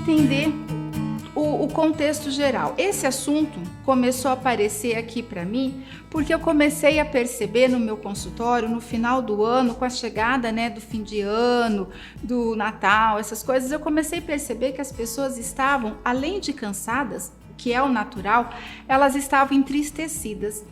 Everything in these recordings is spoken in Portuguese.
entender o contexto geral. Esse assunto começou a aparecer aqui para mim porque eu comecei a perceber no meu consultório, no final do ano, com a chegada, do fim de ano, do Natal, essas coisas, eu comecei a perceber que as pessoas estavam, além de cansadas, que é o natural, elas estavam entristecidas.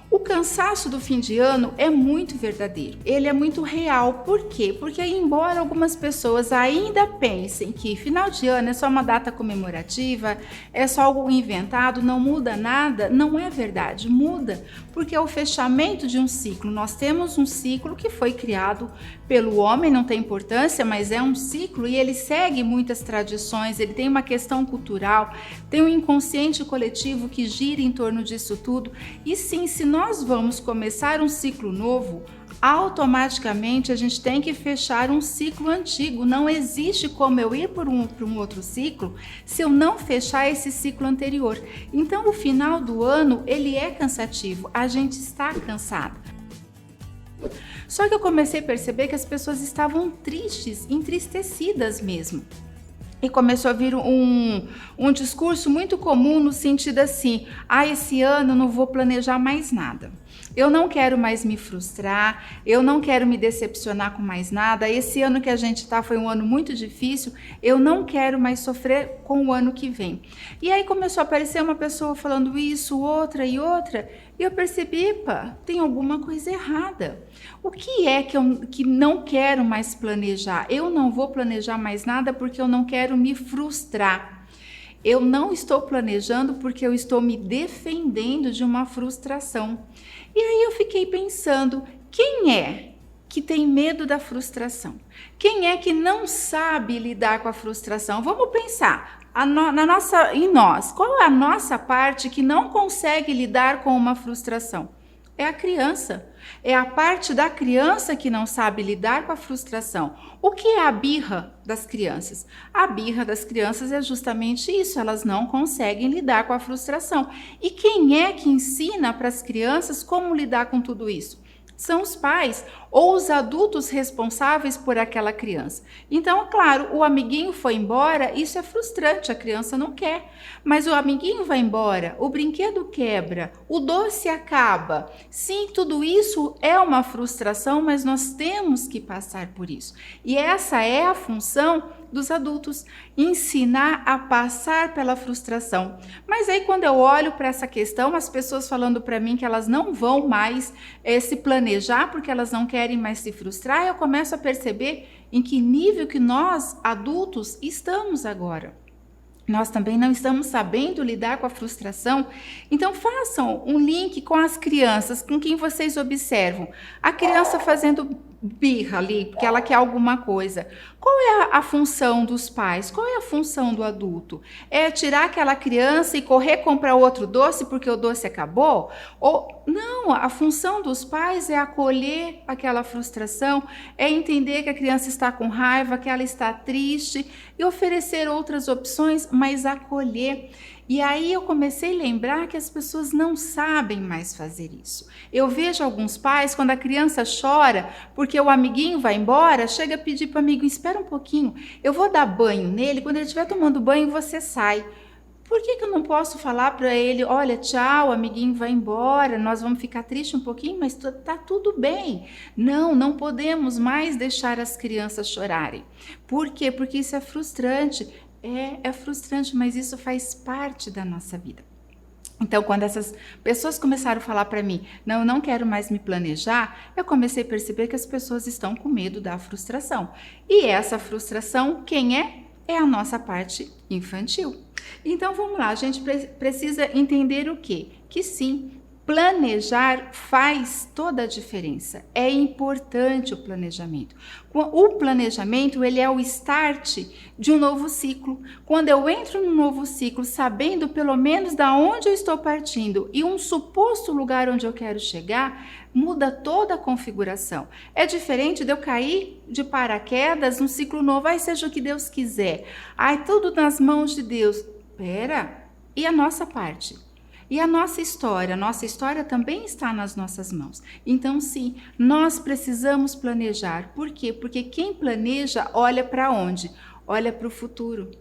O cansaço do fim de ano é muito verdadeiro, ele é muito real. Por quê? Porque embora algumas pessoas ainda pensem que final de ano é só uma data comemorativa, é só algo inventado, não muda nada, não é verdade, muda, porque é o fechamento de um ciclo. Nós temos um ciclo que foi criado pelo homem, não tem importância, mas é um ciclo e ele segue muitas tradições, ele tem uma questão cultural, tem um inconsciente coletivo que gira em torno disso tudo. E sim, se nós vamos começar um ciclo novo, automaticamente a gente tem que fechar um ciclo antigo. Não existe como eu ir para um outro ciclo se eu não fechar esse ciclo anterior. Então o final do ano ele é cansativo, a gente está cansado. Só que eu comecei a perceber que as pessoas estavam tristes, entristecidas mesmo. E começou a vir um discurso muito comum no sentido assim: esse ano eu não vou planejar mais nada. Eu não quero mais me frustrar, eu não quero me decepcionar com mais nada. Esse ano que a gente está foi um ano muito difícil, eu não quero mais sofrer com o ano que vem. E aí começou a aparecer uma pessoa falando isso, outra e outra, e eu percebi, tem alguma coisa errada. O que é que não quero mais planejar? Eu não vou planejar mais nada porque eu não quero me frustrar. Eu não estou planejando porque eu estou me defendendo de uma frustração. E aí eu fiquei pensando, quem é que tem medo da frustração? Quem é que não sabe lidar com a frustração? Vamos pensar em nós. Qual é a nossa parte que não consegue lidar com uma frustração? É a criança. É a parte da criança que não sabe lidar com a frustração. O que é a birra das crianças? A birra das crianças é justamente isso, elas não conseguem lidar com a frustração. E quem é que ensina para as crianças como lidar com tudo isso? São os pais ou os adultos responsáveis por aquela criança. Então, claro, o amiguinho foi embora, isso é frustrante, a criança não quer. Mas o amiguinho vai embora, o brinquedo quebra, o doce acaba. Sim, tudo isso é uma frustração, mas nós temos que passar por isso. E essa é a função dos adultos, ensinar a passar pela frustração. Mas aí quando eu olho para essa questão, as pessoas falando para mim que elas não vão mais se planejar porque elas não querem mais se frustrar, eu começo a perceber em que nível que nós, adultos, estamos agora. Nós também não estamos sabendo lidar com a frustração. Então façam um link com as crianças, com quem vocês observam. A criança fazendo birra ali, porque ela quer alguma coisa. Qual é a função dos pais? Qual é a função do adulto? É tirar aquela criança e correr comprar outro doce porque o doce acabou? Ou não, a função dos pais é acolher aquela frustração, é entender que a criança está com raiva, que ela está triste e oferecer outras opções, mas acolher. E aí eu comecei a lembrar que as pessoas não sabem mais fazer isso. Eu vejo alguns pais, quando a criança chora porque o amiguinho vai embora, chega a pedir para o amigo, espera um pouquinho, eu vou dar banho nele, quando ele estiver tomando banho você sai. Por que eu não posso falar para ele, olha, tchau, o amiguinho vai embora, nós vamos ficar tristes um pouquinho, mas tá tudo bem. Não podemos mais deixar as crianças chorarem. Por quê? Porque isso é frustrante. É frustrante, mas isso faz parte da nossa vida. Então, quando essas pessoas começaram a falar para mim, eu não quero mais me planejar, eu comecei a perceber que as pessoas estão com medo da frustração. E essa frustração, quem é? É a nossa parte infantil. Então, vamos lá, a gente precisa entender o quê? Que sim, planejar faz toda a diferença. É importante o planejamento. O planejamento, ele é o start de um novo ciclo. Quando eu entro num novo ciclo, sabendo pelo menos da onde eu estou partindo e um suposto lugar onde eu quero chegar, muda toda a configuração. É diferente de eu cair de paraquedas num ciclo novo, seja o que Deus quiser. Tudo nas mãos de Deus. Pera, e a nossa parte? E a nossa história também está nas nossas mãos. Então, sim, nós precisamos planejar. Por quê? Porque quem planeja olha para onde? olha para o futuro.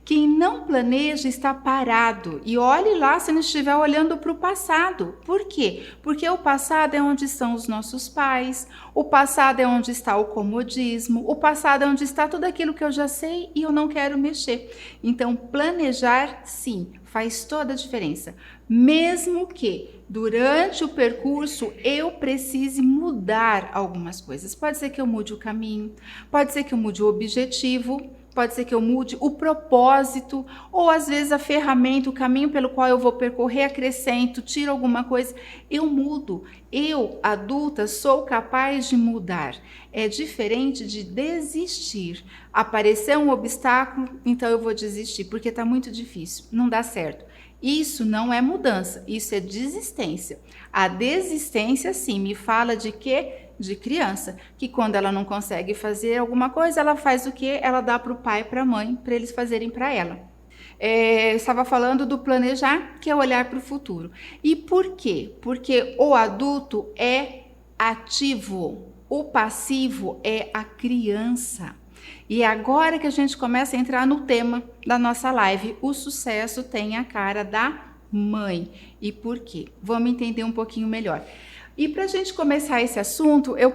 Quem não planeja está parado. E olhe lá se não estiver olhando para o passado. Por quê? Porque o passado é onde estão os nossos pais, o passado é onde está o comodismo, o passado é onde está tudo aquilo que eu já sei e eu não quero mexer. Então, planejar, sim, faz toda a diferença. Mesmo que durante o percurso eu precise mudar algumas coisas. Pode ser que eu mude o caminho, pode ser que eu mude o objetivo, pode ser que eu mude o propósito, ou às vezes a ferramenta, o caminho pelo qual eu vou percorrer, acrescento, tiro alguma coisa, eu mudo. Eu, adulta, sou capaz de mudar. É diferente de desistir. Aparecer um obstáculo, então eu vou desistir, porque está muito difícil, não dá certo. Isso não é mudança, isso é desistência. A desistência, sim, me fala de quê? De criança, que quando ela não consegue fazer alguma coisa, ela faz o quê? Ela dá para o pai e para a mãe, para eles fazerem para ela. Estava falando do planejar, que é olhar para o futuro. E por quê? Porque o adulto é ativo, o passivo é a criança. E é agora que a gente começa a entrar no tema da nossa live. O sucesso tem a cara da mãe. E por quê? Vamos entender um pouquinho melhor. E para a gente começar esse assunto, eu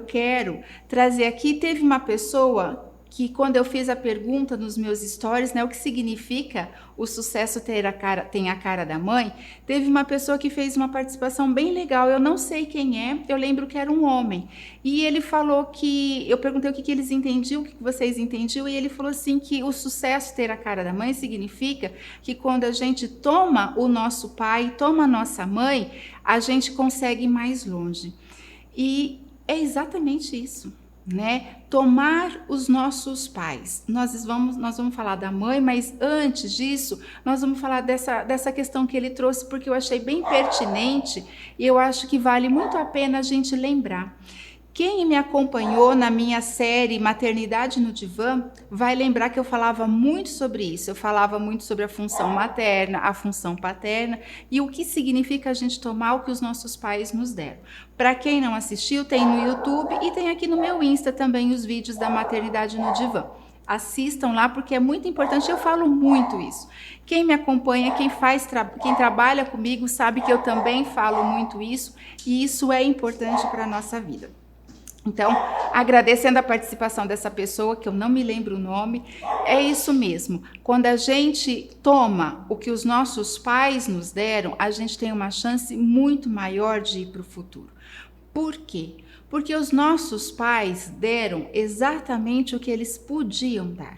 quero trazer aqui, teve uma pessoa que quando eu fiz a pergunta nos meus stories, né, o que significa o sucesso tem a cara da mãe, teve uma pessoa que fez uma participação bem legal, eu não sei quem é, eu lembro que era um homem, e ele falou que, eu perguntei o que eles entendiam, o que vocês entendiam, e ele falou assim que o sucesso ter a cara da mãe significa que quando a gente toma o nosso pai, toma a nossa mãe, a gente consegue ir mais longe. E é exatamente isso. Né? Tomar os nossos pais. Nós vamos falar da mãe, mas antes disso, nós vamos falar dessa questão que ele trouxe, porque eu achei bem pertinente e eu acho que vale muito a pena a gente lembrar. Quem me acompanhou na minha série Maternidade no Divã vai lembrar que eu falava muito sobre isso. Eu falava muito sobre a função materna, a função paterna e o que significa a gente tomar o que os nossos pais nos deram. Para quem não assistiu, tem no YouTube e tem aqui no meu Insta também os vídeos da Maternidade no Divã. Assistam lá porque é muito importante, eu falo muito isso. Quem me acompanha, quem trabalha comigo sabe que eu também falo muito isso e isso é importante para a nossa vida. Então, agradecendo a participação dessa pessoa, que eu não me lembro o nome, é isso mesmo. Quando a gente toma o que os nossos pais nos deram, a gente tem uma chance muito maior de ir para o futuro. Por quê? Porque os nossos pais deram exatamente o que eles podiam dar.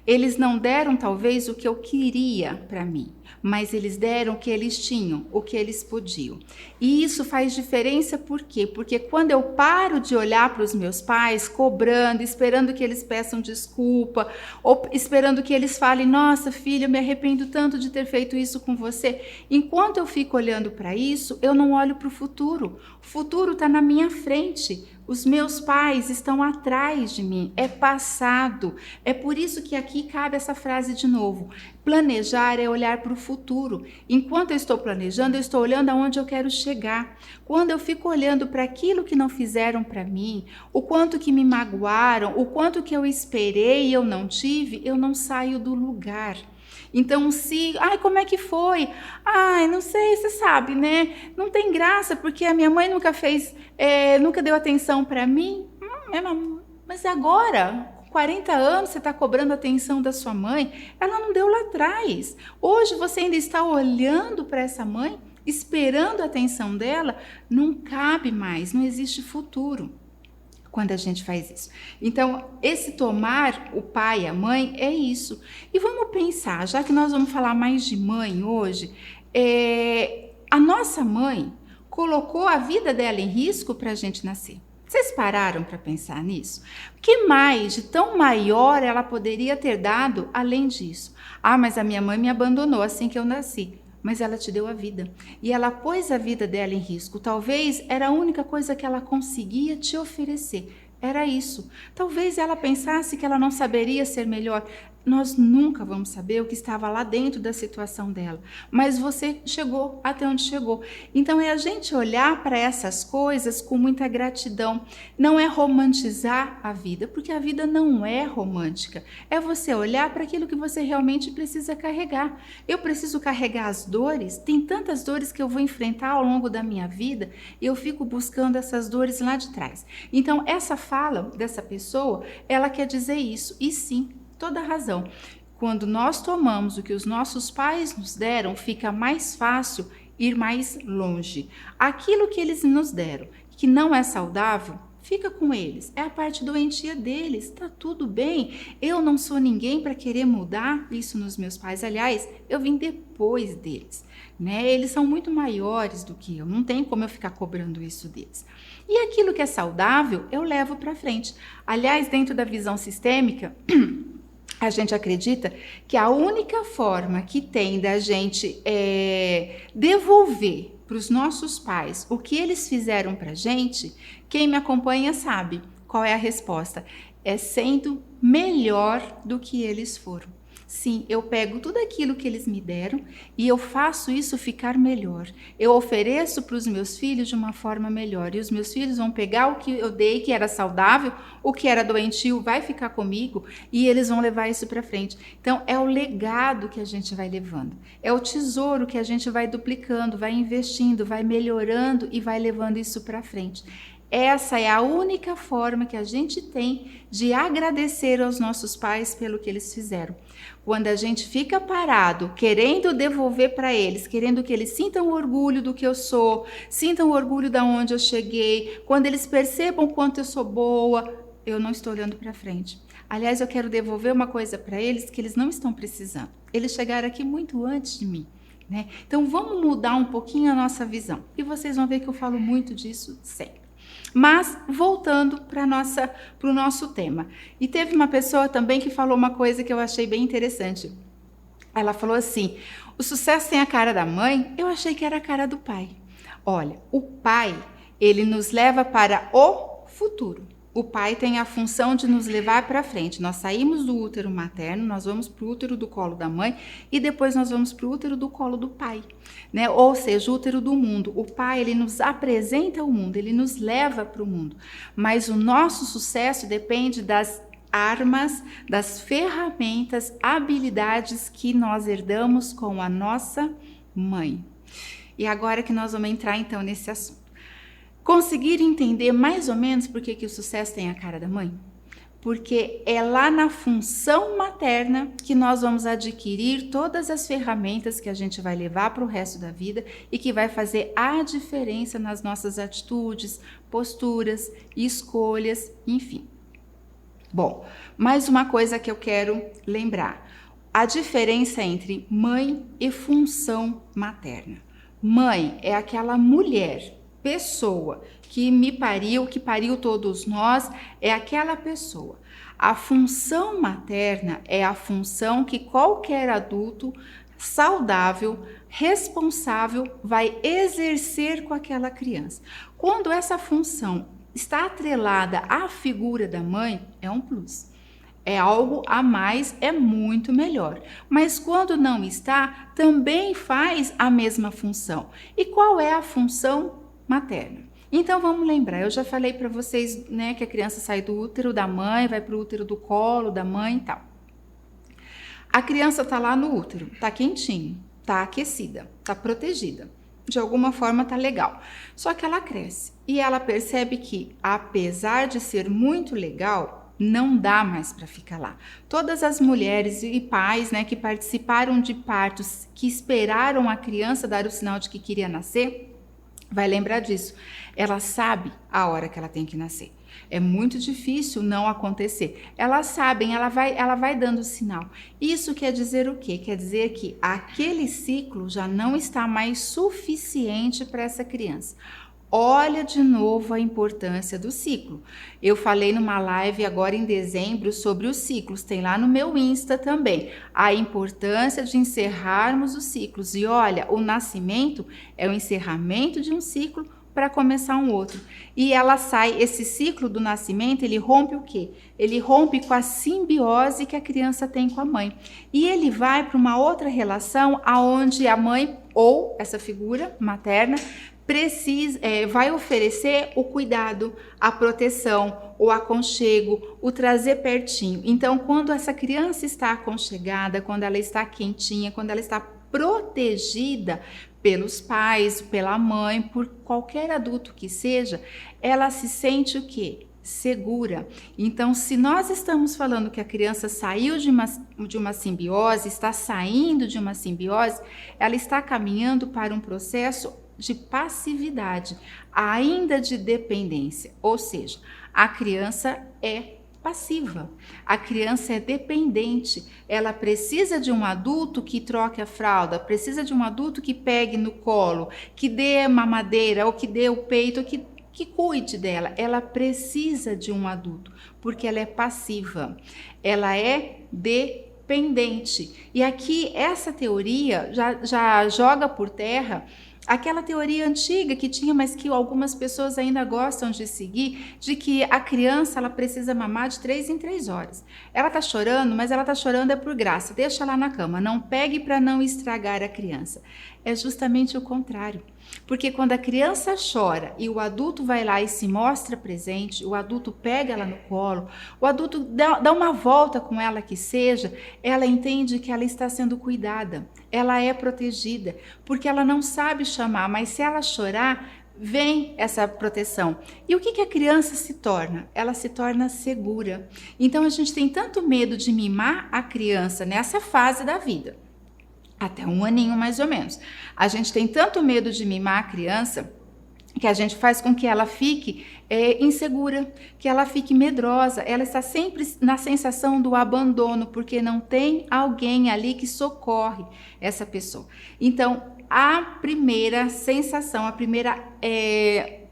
Eles não deram talvez o que eu queria para mim, mas eles deram o que eles tinham, o que eles podiam. E isso faz diferença por quê? Porque quando eu paro de olhar para os meus pais, cobrando, esperando que eles peçam desculpa, ou esperando que eles falem, nossa filha, eu me arrependo tanto de ter feito isso com você. Enquanto eu fico olhando para isso, eu não olho para o futuro. O futuro está na minha frente. Os meus pais estão atrás de mim, é passado. É por isso que aqui cabe essa frase de novo. Planejar é olhar para o futuro. Enquanto eu estou planejando, eu estou olhando aonde eu quero chegar. Quando eu fico olhando para aquilo que não fizeram para mim, o quanto que me magoaram, o quanto que eu esperei e eu não tive, eu não saio do lugar. Então, como é que foi? Não sei, você sabe, né? Não tem graça, porque a minha mãe nunca deu atenção para mim. Mas agora, com 40 anos, você está cobrando a atenção da sua mãe? Ela não deu lá atrás. Hoje você ainda está olhando para essa mãe, esperando a atenção dela? Não cabe mais, não existe futuro quando a gente faz isso. Então, esse tomar o pai e a mãe é isso. E vamos pensar, já que nós vamos falar mais de mãe hoje, a nossa mãe colocou a vida dela em risco para a gente nascer. Vocês pararam para pensar nisso? O que mais de tão maior ela poderia ter dado além disso? Mas a minha mãe me abandonou assim que eu nasci. Mas ela te deu a vida e ela pôs a vida dela em risco. Talvez era a única coisa que ela conseguia te oferecer. Era isso. Talvez ela pensasse que ela não saberia ser melhor. nós nunca vamos saber o que estava lá dentro da situação dela, mas você chegou até onde chegou. Então é a gente olhar para essas coisas com muita gratidão, não é romantizar a vida, porque a vida não é romântica, é você olhar para aquilo que você realmente precisa carregar. Eu preciso carregar as dores, tem tantas dores que eu vou enfrentar ao longo da minha vida e eu fico buscando essas dores lá de trás. Então essa fala dessa pessoa, ela quer dizer isso, e sim, toda razão. Quando nós tomamos o que os nossos pais nos deram, fica mais fácil ir mais longe. Aquilo que eles nos deram, que não é saudável, fica com eles. É a parte doentia deles, tá tudo bem. Eu não sou ninguém para querer mudar isso nos meus pais. Aliás, eu vim depois deles, né? Eles são muito maiores do que eu, não tem como eu ficar cobrando isso deles. E aquilo que é saudável, eu levo para frente. Aliás, dentro da visão sistêmica, a gente acredita que a única forma que tem da gente devolver para os nossos pais o que eles fizeram para a gente, quem me acompanha sabe qual é a resposta. É sendo melhor do que eles foram. Sim, eu pego tudo aquilo que eles me deram e eu faço isso ficar melhor. Eu ofereço para os meus filhos de uma forma melhor. E os meus filhos vão pegar o que eu dei, que era saudável, o que era doentio vai ficar comigo e eles vão levar isso para frente. Então, é o legado que a gente vai levando. É o tesouro que a gente vai duplicando, vai investindo, vai melhorando e vai levando isso para frente. Essa é a única forma que a gente tem de agradecer aos nossos pais pelo que eles fizeram. Quando a gente fica parado, querendo devolver para eles, querendo que eles sintam orgulho do que eu sou, sintam orgulho de onde eu cheguei, quando eles percebam quanto eu sou boa, eu não estou olhando para frente. Aliás, eu quero devolver uma coisa para eles que eles não estão precisando. Eles chegaram aqui muito antes de mim, né? Então vamos mudar um pouquinho a nossa visão. E vocês vão ver que eu falo muito disso sempre. Mas, voltando para o nosso tema. E teve uma pessoa também que falou uma coisa que eu achei bem interessante. Ela falou assim, o sucesso tem a cara da mãe? Eu achei que era a cara do pai. Olha, o pai, ele nos leva para o futuro. O pai tem a função de nos levar para frente. Nós saímos do útero materno, nós vamos para o útero do colo da mãe e depois nós vamos para o útero do colo do pai, né? Ou seja, o útero do mundo. O pai, ele nos apresenta o mundo, ele nos leva para o mundo. Mas o nosso sucesso depende das armas, das ferramentas, habilidades que nós herdamos com a nossa mãe. E agora que nós vamos entrar então nesse assunto. Conseguir entender mais ou menos por que o sucesso tem a cara da mãe? Porque é lá na função materna que nós vamos adquirir todas as ferramentas que a gente vai levar para o resto da vida e que vai fazer a diferença nas nossas atitudes, posturas, escolhas, enfim. Bom, mais uma coisa que eu quero lembrar. A diferença entre mãe e função materna. Mãe é aquela mulher, pessoa que me pariu, que pariu todos nós, é aquela pessoa. A função materna é a função que qualquer adulto saudável, responsável, vai exercer com aquela criança. Quando essa função está atrelada à figura da mãe, é um plus. É algo a mais, é muito melhor. Mas quando não está, também faz a mesma função. E qual é a função materna? Então vamos lembrar, eu já falei para vocês, né, que a criança sai do útero da mãe, vai para o útero do colo da mãe e tal. A criança tá lá no útero, tá quentinho, tá aquecida, tá protegida. De alguma forma tá legal. Só que ela cresce e ela percebe que, apesar de ser muito legal, não dá mais para ficar lá. Todas as mulheres e pais, né, que participaram de partos, que esperaram a criança dar o sinal de que queria nascer, vai lembrar disso. Ela sabe a hora que ela tem que nascer. É muito difícil não acontecer. Elas sabem, ela vai dando sinal. Isso quer dizer o quê? Quer dizer que aquele ciclo já não está mais suficiente para essa criança. Olha de novo a importância do ciclo. Eu falei numa live agora em dezembro sobre os ciclos, tem lá no meu Insta também. A importância de encerrarmos os ciclos. E olha, o nascimento é o encerramento de um ciclo para começar um outro. E ela sai, esse ciclo do nascimento, ele rompe o quê? Ele rompe com a simbiose que a criança tem com a mãe. E ele vai para uma outra relação aonde a mãe ou essa figura materna vai oferecer o cuidado, a proteção, o aconchego, o trazer pertinho. Então, quando essa criança está aconchegada, quando ela está quentinha, quando ela está protegida pelos pais, pela mãe, por qualquer adulto que seja, ela se sente o quê? Segura. Então, se nós estamos falando que a criança saiu de uma simbiose, está saindo de uma simbiose, ela está caminhando para um processo de passividade, ainda de dependência, ou seja, a criança é passiva, a criança é dependente, ela precisa de um adulto que troque a fralda, precisa de um adulto que pegue no colo, que dê mamadeira ou que dê o peito, que cuide dela. Ela precisa de um adulto, porque ela é passiva, ela é dependente. E aqui essa teoria já joga por terra aquela teoria antiga que tinha, mas que algumas pessoas ainda gostam de seguir, de que a criança ela precisa mamar de 3 em 3 horas. Ela tá chorando, mas ela tá chorando é por graça. Deixa lá na cama, não pegue para não estragar a criança. É justamente o contrário. Porque quando a criança chora e o adulto vai lá e se mostra presente, o adulto pega ela no colo, o adulto dá uma volta com ela que seja, ela entende que ela está sendo cuidada, ela é protegida, porque ela não sabe chamar, mas se ela chorar, vem essa proteção. E o que a criança se torna? Ela se torna segura. Então a gente tem tanto medo de mimar a criança nessa fase da vida, até 1 aninho mais ou menos. A gente tem tanto medo de mimar a criança que a gente faz com que ela fique insegura, que ela fique medrosa, ela está sempre na sensação do abandono, porque não tem alguém ali que socorre essa pessoa. Então, a primeira sensação, a primeira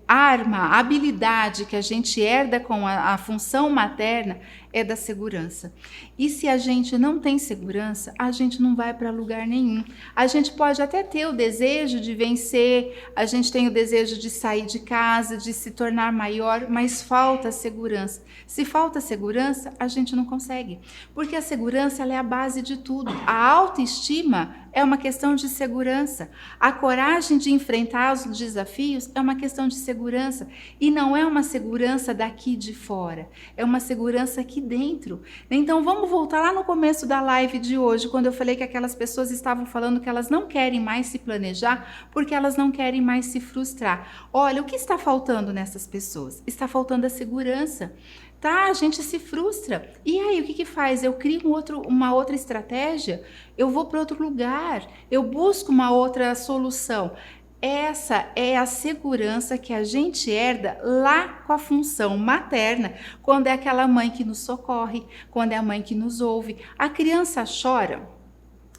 arma, habilidade que a gente herda com a função materna é da segurança. E se a gente não tem segurança, a gente não vai para lugar nenhum. A gente pode até ter o desejo de vencer, a gente tem o desejo de sair de casa, de se tornar maior, mas falta segurança. Se falta segurança, a gente não consegue, porque a segurança ela é a base de tudo. A autoestima é uma questão de segurança. A coragem de enfrentar os desafios é uma questão de segurança. E não é uma segurança daqui de fora, é uma segurança aqui dentro. Então vamos voltar lá no começo da live de hoje, quando eu falei que aquelas pessoas estavam falando que elas não querem mais se planejar porque elas não querem mais se frustrar. Olha, o que está faltando nessas pessoas? Está faltando a segurança. Tá, a gente se frustra. E aí, o que faz? Eu crio uma outra estratégia, eu vou para outro lugar, eu busco uma outra solução. Essa é a segurança que a gente herda lá com a função materna, quando é aquela mãe que nos socorre, quando é a mãe que nos ouve. A criança chora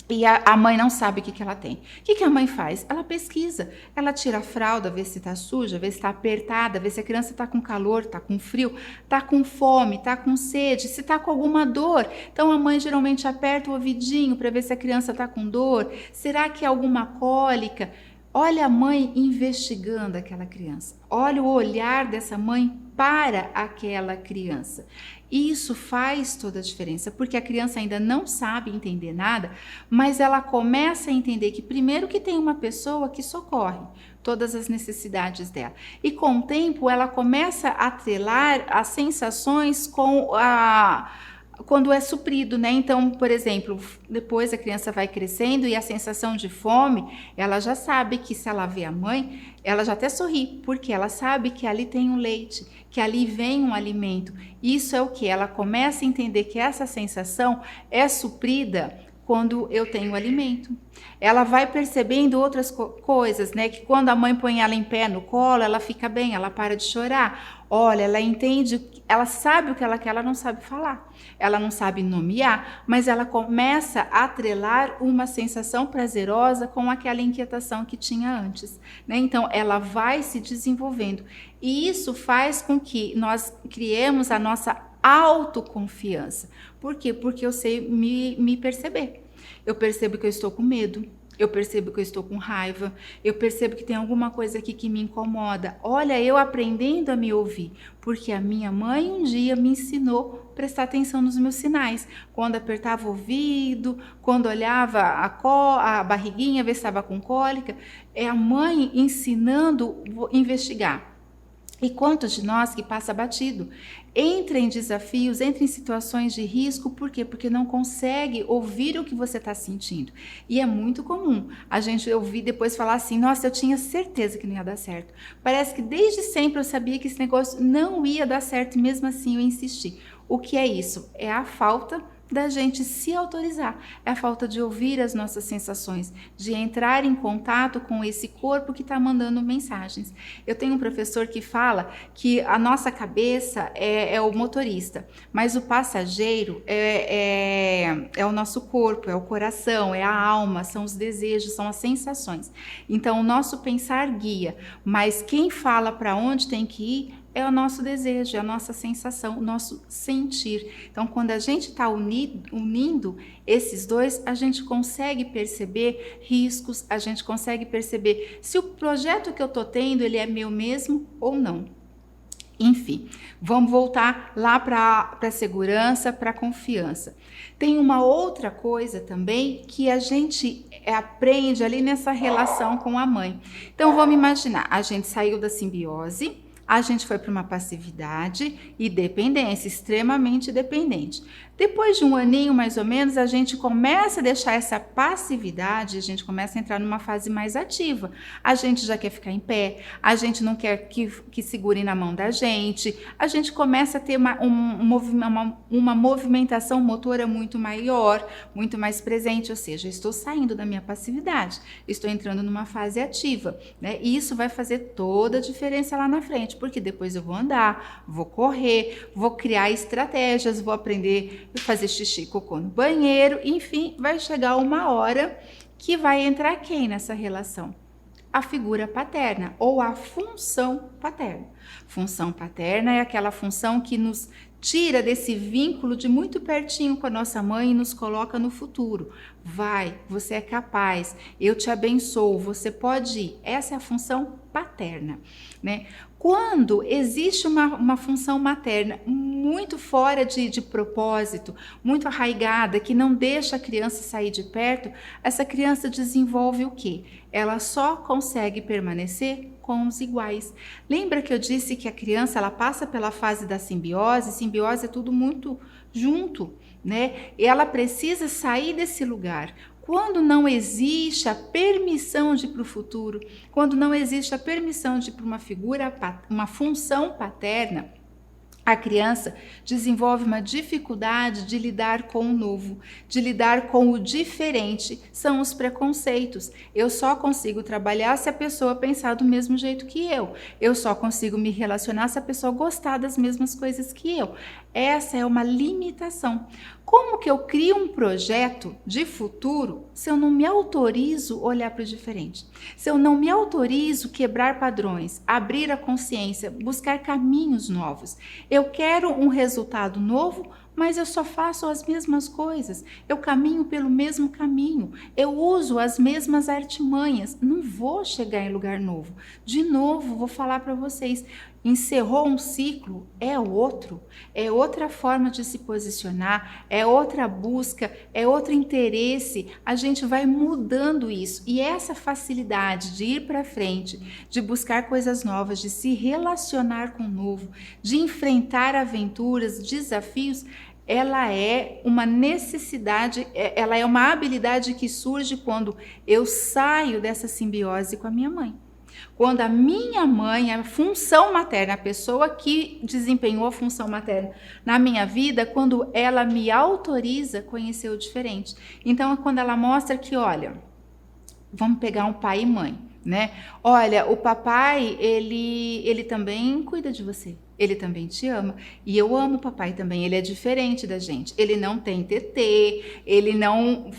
e a mãe não sabe o que ela tem. O que a mãe faz? Ela pesquisa, ela tira a fralda, vê se está suja, vê se está apertada, vê se a criança está com calor, está com frio, está com fome, está com sede, se está com alguma dor. Então a mãe geralmente aperta o ouvidinho para ver se a criança está com dor. Será que é alguma cólica? Olha a mãe investigando aquela criança. Olha o olhar dessa mãe para aquela criança. Isso faz toda a diferença, porque a criança ainda não sabe entender nada, mas ela começa a entender que primeiro que tem uma pessoa que socorre todas as necessidades dela. E com o tempo ela começa a atrelar as sensações com quando é suprido, né? Então, por exemplo, depois a criança vai crescendo e a sensação de fome, ela já sabe que se ela vê a mãe, ela já até sorri, porque ela sabe que ali tem um leite, que ali vem um alimento. Isso é o que? Ela começa a entender que essa sensação é suprida quando eu tenho alimento. Ela vai percebendo outras coisas, né? Que quando a mãe põe ela em pé no colo, ela fica bem, ela para de chorar. Olha, ela entende, ela sabe o que ela quer, ela não sabe falar, ela não sabe nomear, mas ela começa a atrelar uma sensação prazerosa com aquela inquietação que tinha antes, né? Então, ela vai se desenvolvendo. E isso faz com que nós criemos a nossa autoconfiança. Por quê? Porque eu sei me perceber. Eu percebo que eu estou com medo. eu percebo que eu estou com raiva, eu percebo que tem alguma coisa aqui que me incomoda. Olha, eu aprendendo a me ouvir, porque a minha mãe um dia me ensinou a prestar atenção nos meus sinais. Quando apertava o ouvido, quando olhava a barriguinha, ver se estava com cólica, é a mãe ensinando a investigar. E quantos de nós que passa batido, entra em desafios, entra em situações de risco, por quê? Porque não consegue ouvir o que você está sentindo. E é muito comum a gente ouvir depois falar assim, nossa, eu tinha certeza que não ia dar certo. Parece que desde sempre eu sabia que esse negócio não ia dar certo e mesmo assim eu insisti. O que é isso? É a falta da gente se autorizar, é a falta de ouvir as nossas sensações, de entrar em contato com esse corpo que está mandando mensagens. Eu tenho um professor que fala que a nossa cabeça é o motorista, mas o passageiro é o nosso corpo, é o coração, é a alma, são os desejos, são as sensações. Então o nosso pensar guia, mas quem fala para onde tem que ir é o nosso desejo, é a nossa sensação, o nosso sentir. Então, quando a gente está unindo esses dois, a gente consegue perceber riscos, a gente consegue perceber se o projeto que eu estou tendo, ele é meu mesmo ou não. Enfim, vamos voltar lá para a segurança, para a confiança. Tem uma outra coisa também que a gente aprende ali nessa relação com a mãe. Então, vamos imaginar, a gente saiu da simbiose, a gente foi para uma passividade e dependência, extremamente dependente. Depois de um aninho, mais ou menos, a gente começa a deixar essa passividade, a gente começa a entrar numa fase mais ativa. A gente já quer ficar em pé, a gente não quer que segurem na mão da gente, a gente começa a ter uma movimentação motora muito maior, muito mais presente, ou seja, estou saindo da minha passividade, estou entrando numa fase ativa, né? E isso vai fazer toda a diferença lá na frente, porque depois eu vou andar, vou correr, vou criar estratégias, vou aprender fazer xixi e cocô no banheiro, enfim, vai chegar uma hora que vai entrar quem nessa relação? A figura paterna ou a função paterna. Função paterna é aquela função que nos tira desse vínculo de muito pertinho com a nossa mãe e nos coloca no futuro. Vai, você é capaz, eu te abençoo, você pode ir. Essa é a função paterna, né? Quando existe uma função materna muito fora de propósito, muito arraigada, que não deixa a criança sair de perto, essa criança desenvolve o quê? Ela só consegue permanecer com os iguais. Lembra que eu disse que a criança ela passa pela fase da simbiose? Simbiose é tudo muito junto, né? E ela precisa sair desse lugar. Quando não existe a permissão de ir para o futuro, quando não existe a permissão de ir para uma figura, uma função paterna, a criança desenvolve uma dificuldade de lidar com o novo, de lidar com o diferente, são os preconceitos. Eu só consigo trabalhar se a pessoa pensar do mesmo jeito que eu só consigo me relacionar se a pessoa gostar das mesmas coisas que eu. Essa é uma limitação. Como que eu crio um projeto de futuro se eu não me autorizo olhar para o diferente? Se eu não me autorizo quebrar padrões, abrir a consciência, buscar caminhos novos? Eu quero um resultado novo, mas eu só faço as mesmas coisas, eu caminho pelo mesmo caminho, eu uso as mesmas artimanhas, não vou chegar em lugar novo. De novo, vou falar para vocês, encerrou um ciclo, é outro, é outra forma de se posicionar, é outra busca, é outro interesse, a gente vai mudando isso. E essa facilidade de ir para frente, de buscar coisas novas, de se relacionar com o novo, de enfrentar aventuras, desafios, ela é uma necessidade, ela é uma habilidade que surge quando eu saio dessa simbiose com a minha mãe. Quando a minha mãe, a função materna, a pessoa que desempenhou a função materna na minha vida, quando ela me autoriza a conhecer o diferente. Então, é quando ela mostra que, olha, vamos pegar um pai e mãe, né? Olha, o papai, ele também cuida de você. Ele também te ama. E eu amo o papai também. Ele é diferente da gente. Ele não tem tetê, ele não.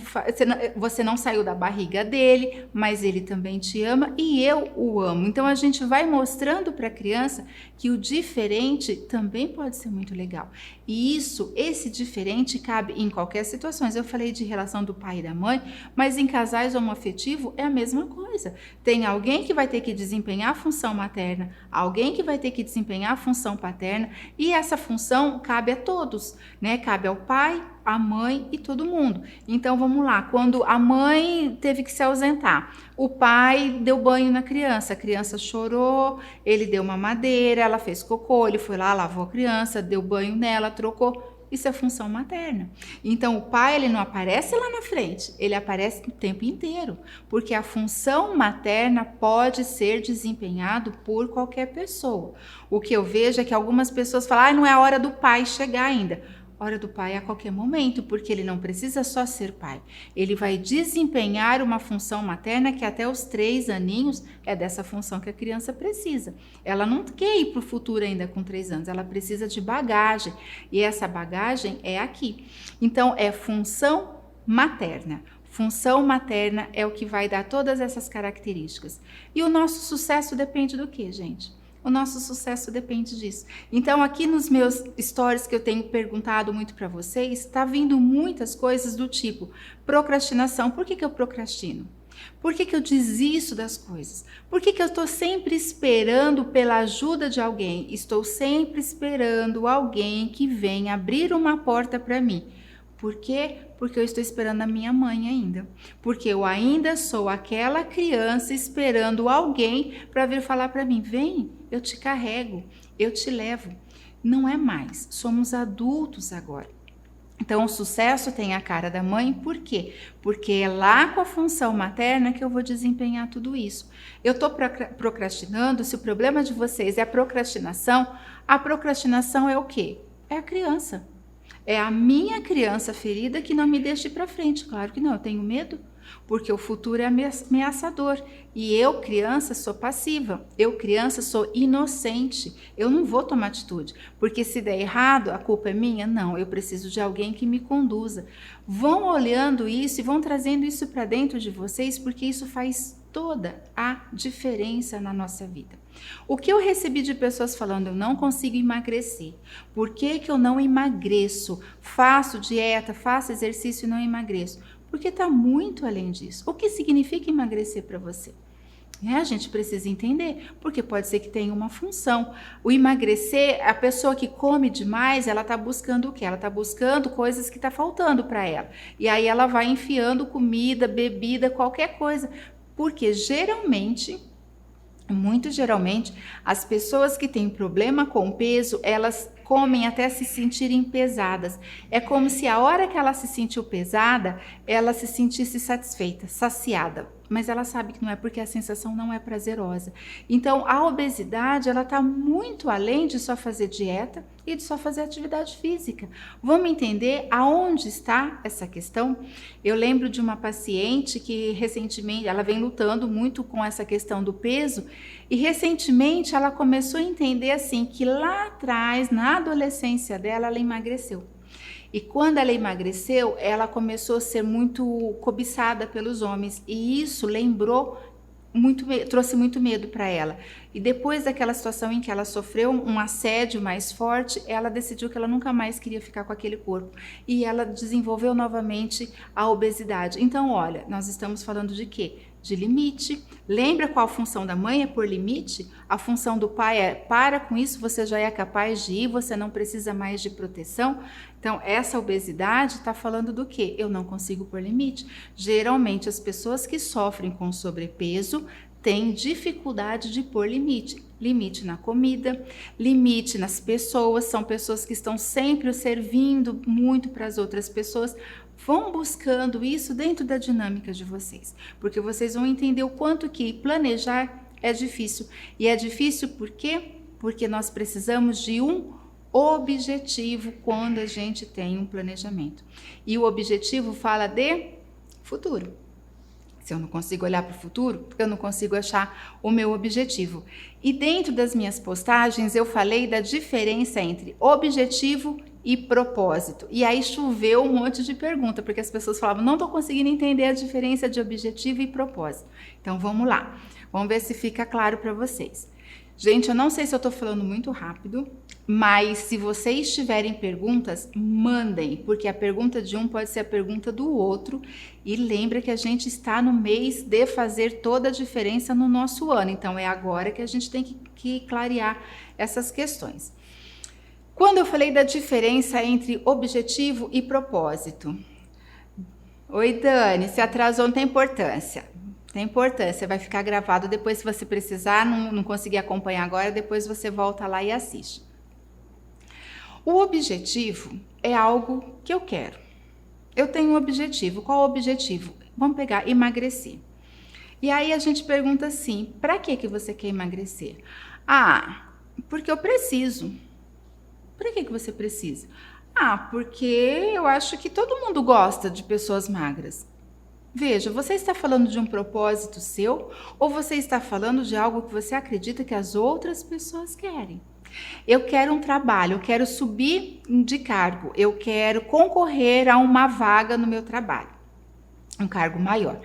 Você não saiu da barriga dele, mas ele também te ama e eu o amo. Então a gente vai mostrando para a criança que o diferente também pode ser muito legal. E esse diferente cabe em qualquer situação. Eu falei de relação do pai e da mãe, mas em casais homoafetivos é a mesma coisa. Tem alguém que vai ter que desempenhar a função materna, alguém que vai ter que desempenhar a função paterna, e essa função cabe a todos, né? Cabe ao pai, à mãe e todo mundo. Então vamos lá, quando a mãe teve que se ausentar, o pai deu banho na criança, a criança chorou, ele deu mamadeira, ela fez cocô, ele foi lá, lavou a criança, deu banho nela, trocou. Isso é função materna. Então o pai, ele não aparece lá na frente, ele aparece o tempo inteiro, porque a função materna pode ser desempenhado por qualquer pessoa. O que eu vejo é que algumas pessoas falam, não é a hora do pai chegar ainda. Hora do pai a qualquer momento, porque ele não precisa só ser pai. Ele vai desempenhar uma função materna que até os 3 aninhos é dessa função que a criança precisa. Ela não quer ir para o futuro ainda com 3 anos, ela precisa de bagagem. E essa bagagem é aqui. Então, é função materna. Função materna é o que vai dar todas essas características. E o nosso sucesso depende do quê, gente? O nosso sucesso depende disso. Então, aqui nos meus stories que eu tenho perguntado muito para vocês, está vindo muitas coisas do tipo procrastinação. Por que eu procrastino? Por que eu desisto das coisas? Por que eu estou sempre esperando pela ajuda de alguém? Estou sempre esperando alguém que venha abrir uma porta para mim. Por quê? Porque eu estou esperando a minha mãe ainda. Porque eu ainda sou aquela criança esperando alguém para vir falar para mim, vem, eu te carrego, eu te levo. Não é mais, somos adultos agora. Então, o sucesso tem a cara da mãe, por quê? Porque é lá com a função materna que eu vou desempenhar tudo isso. Eu estou procrastinando, se o problema de vocês é a procrastinação é o quê? É a criança. É a minha criança ferida que não me deixa ir para frente. Claro que não, eu tenho medo, porque o futuro é ameaçador. E eu, criança, sou passiva. Eu, criança, sou inocente. Eu não vou tomar atitude, porque se der errado, a culpa é minha? Não, eu preciso de alguém que me conduza. Vão olhando isso e vão trazendo isso para dentro de vocês, porque isso faz toda a diferença na nossa vida. O que eu recebi de pessoas falando, eu não consigo emagrecer. Por que eu não emagreço? Faço dieta, faço exercício e não emagreço. Porque está muito além disso. O que significa emagrecer para você? A gente precisa entender, porque pode ser que tenha uma função. O emagrecer, a pessoa que come demais, ela está buscando o quê? Ela está buscando coisas que está faltando para ela. E aí ela vai enfiando comida, bebida, qualquer coisa. Porque geralmente, muito geralmente, as pessoas que têm problema com peso, elas comem até se sentirem pesadas. É como se a hora que ela se sentiu pesada, ela se sentisse satisfeita, saciada. Mas ela sabe que não é, porque a sensação não é prazerosa. Então, a obesidade, ela está muito além de só fazer dieta e de só fazer atividade física. Vamos entender aonde está essa questão? Eu lembro de uma paciente que recentemente, ela vem lutando muito com essa questão do peso, e recentemente ela começou a entender assim, que lá atrás, na adolescência dela, ela emagreceu. E quando ela emagreceu, ela começou a ser muito cobiçada pelos homens. E isso trouxe muito medo para ela. E depois daquela situação em que ela sofreu um assédio mais forte, ela decidiu que ela nunca mais queria ficar com aquele corpo. E ela desenvolveu novamente a obesidade. Então, olha, nós estamos falando de quê? De limite. Lembra qual a função da mãe é pôr limite? A função do pai é, para com isso, você já é capaz de ir, você não precisa mais de proteção. Então, essa obesidade está falando do quê? Eu não consigo pôr limite. Geralmente, as pessoas que sofrem com sobrepeso têm dificuldade de pôr limite. Limite na comida, limite nas pessoas, são pessoas que estão sempre servindo muito para as outras pessoas. Vão buscando isso dentro da dinâmica de vocês, porque vocês vão entender o quanto que planejar é difícil. E é difícil por quê? Porque nós precisamos de um objetivo quando a gente tem um planejamento. E o objetivo fala de futuro. Se eu não consigo olhar para o futuro, porque eu não consigo achar o meu objetivo. E dentro das minhas postagens eu falei da diferença entre objetivo e propósito. E aí choveu um monte de pergunta, porque as pessoas falavam, não estou conseguindo entender a diferença de objetivo e propósito. Então vamos lá, vamos ver se fica claro para vocês. Gente, eu não sei se eu estou falando muito rápido, mas se vocês tiverem perguntas, mandem, porque a pergunta de um pode ser a pergunta do outro. E lembra que a gente está no mês de fazer toda a diferença no nosso ano. Então é agora que a gente tem que clarear essas questões. Quando eu falei da diferença entre objetivo e propósito. Oi, Dani, se atrasou não tem importância. Tem importância, vai ficar gravado depois se você precisar, não conseguir acompanhar agora, depois você volta lá e assiste. O objetivo é algo que eu quero. Eu tenho um objetivo. Qual o objetivo? Vamos pegar emagrecer. E aí a gente pergunta assim, para que você quer emagrecer? Ah, porque eu preciso. Para que você precisa? Ah, porque eu acho que todo mundo gosta de pessoas magras. Veja, você está falando de um propósito seu ou você está falando de algo que você acredita que as outras pessoas querem? Eu quero um trabalho, eu quero subir de cargo, eu quero concorrer a uma vaga no meu trabalho, um cargo maior.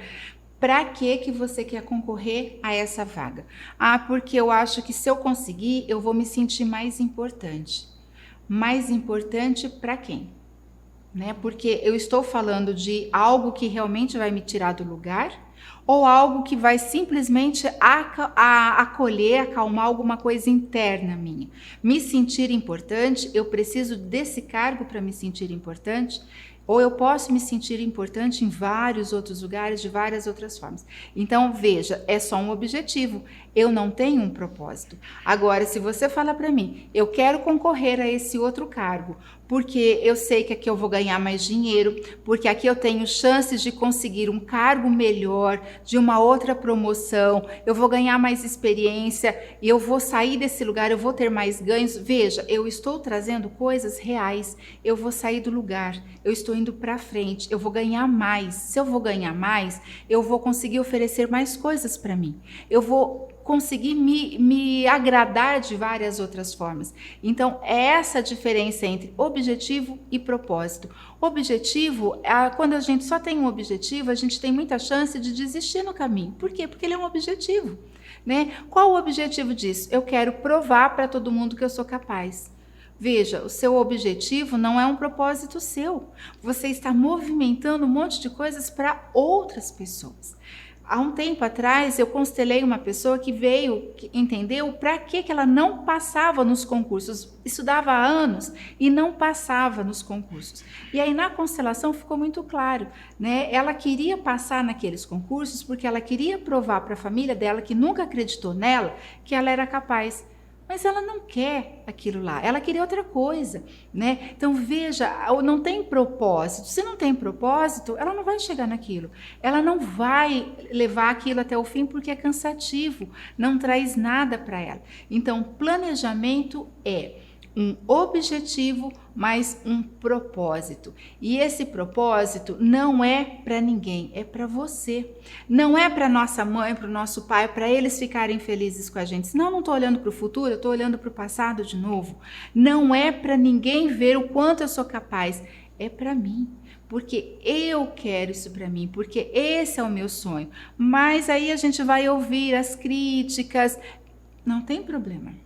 Para que você quer concorrer a essa vaga? Ah, porque eu acho que se eu conseguir, eu vou me sentir mais importante. Mais importante para quem? Né? Porque eu estou falando de algo que realmente vai me tirar do lugar ou algo que vai simplesmente acolher, acalmar alguma coisa interna minha. Me sentir importante, eu preciso desse cargo para me sentir importante, ou eu posso me sentir importante em vários outros lugares, de várias outras formas. Então, veja, é só um objetivo, eu não tenho um propósito. Agora, se você fala para mim, eu quero concorrer a esse outro cargo, porque eu sei que aqui eu vou ganhar mais dinheiro, porque aqui eu tenho chances de conseguir um cargo melhor, de uma outra promoção, eu vou ganhar mais experiência, eu vou sair desse lugar, eu vou ter mais ganhos. Veja, eu estou trazendo coisas reais, eu vou sair do lugar, eu estou indo para frente, eu vou ganhar mais. Se eu vou ganhar mais, eu vou conseguir oferecer mais coisas para mim. Eu vou conseguir me agradar de várias outras formas. Então, é essa a diferença entre objetivo e propósito. Objetivo, quando a gente só tem um objetivo, a gente tem muita chance de desistir no caminho. Por quê? Porque ele é um objetivo, né? Qual o objetivo disso? Eu quero provar para todo mundo que eu sou capaz. Veja, o seu objetivo não é um propósito seu. Você está movimentando um monte de coisas para outras pessoas. Há um tempo atrás, eu constelei uma pessoa que veio, que entendeu para que ela não passava nos concursos. Estudava há anos e não passava nos concursos. E aí, na constelação, ficou muito claro, né? Ela queria passar naqueles concursos porque ela queria provar para a família dela, que nunca acreditou nela, que ela era capaz. Mas ela não quer aquilo lá, ela queria outra coisa, né? Então veja, não tem propósito. Se não tem propósito, ela não vai chegar naquilo. Ela não vai levar aquilo até o fim porque é cansativo, não traz nada para ela. Então, planejamento é um objetivo, mas um propósito. E esse propósito não é para ninguém, é para você. Não é para nossa mãe, para o nosso pai, para eles ficarem felizes com a gente. Senão eu não estou olhando para o futuro, eu estou olhando para o passado de novo. Não é para ninguém ver o quanto eu sou capaz, é para mim. Porque eu quero isso para mim, porque esse é o meu sonho. Mas aí a gente vai ouvir as críticas, não tem problema.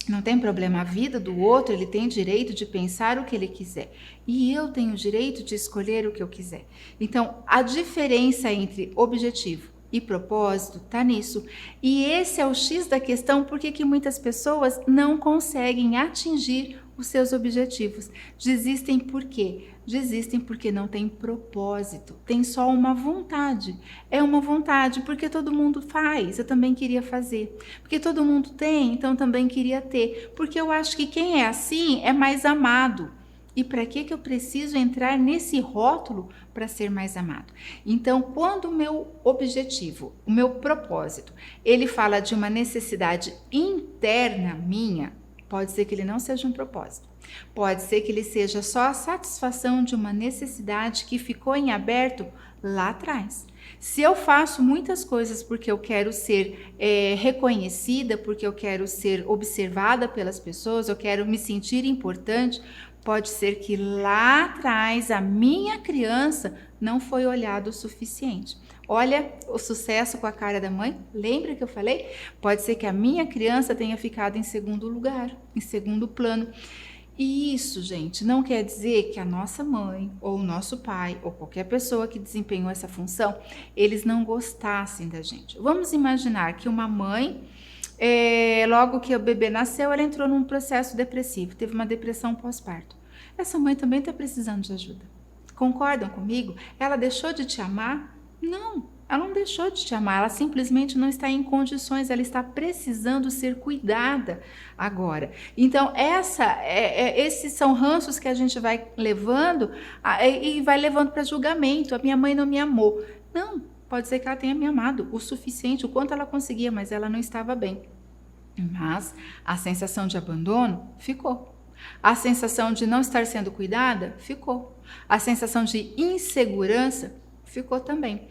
Não tem problema, a vida do outro, ele tem direito de pensar o que ele quiser. E eu tenho o direito de escolher o que eu quiser. Então, a diferença entre objetivo e propósito está nisso. E esse é o X da questão, porque que muitas pessoas não conseguem atingir os seus objetivos. Desistem por quê? Desistem porque não tem propósito, tem só uma vontade. É uma vontade porque todo mundo faz, eu também queria fazer. Porque todo mundo tem, então também queria ter. Porque eu acho que quem é assim é mais amado. E para que eu preciso entrar nesse rótulo para ser mais amado? Então, quando o meu objetivo, o meu propósito, ele fala de uma necessidade interna minha, pode ser que ele não seja um propósito. Pode ser que ele seja só a satisfação de uma necessidade que ficou em aberto lá atrás. Se eu faço muitas coisas porque eu quero ser reconhecida, porque eu quero ser observada pelas pessoas, eu quero me sentir importante, pode ser que lá atrás a minha criança não foi olhada o suficiente. Olha o sucesso com a cara da mãe. Lembra que eu falei? Pode ser que a minha criança tenha ficado em segundo lugar, em segundo plano. E isso, gente, não quer dizer que a nossa mãe ou o nosso pai ou qualquer pessoa que desempenhou essa função, eles não gostassem da gente. Vamos imaginar que uma mãe, logo que o bebê nasceu, ela entrou num processo depressivo, teve uma depressão pós-parto. Essa mãe também está precisando de ajuda. Concordam comigo? Ela deixou de te amar? Não. Ela não deixou de te amar, ela simplesmente não está em condições, ela está precisando ser cuidada agora. Então, esses são ranços que a gente vai levando e vai levando para julgamento. A minha mãe não me amou. Não, pode ser que ela tenha me amado o suficiente, o quanto ela conseguia, mas ela não estava bem. Mas a sensação de abandono ficou. A sensação de não estar sendo cuidada ficou. A sensação de insegurança ficou também.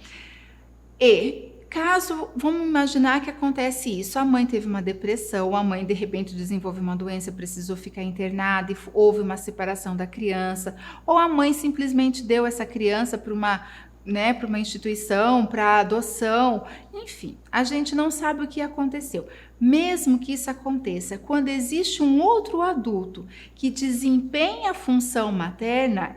E caso, vamos imaginar que acontece isso, a mãe teve uma depressão, a mãe de repente desenvolve uma doença, precisou ficar internada e houve uma separação da criança, ou a mãe simplesmente deu essa criança para uma instituição, para adoção, enfim, a gente não sabe o que aconteceu. Mesmo que isso aconteça, quando existe um outro adulto que desempenha a função materna,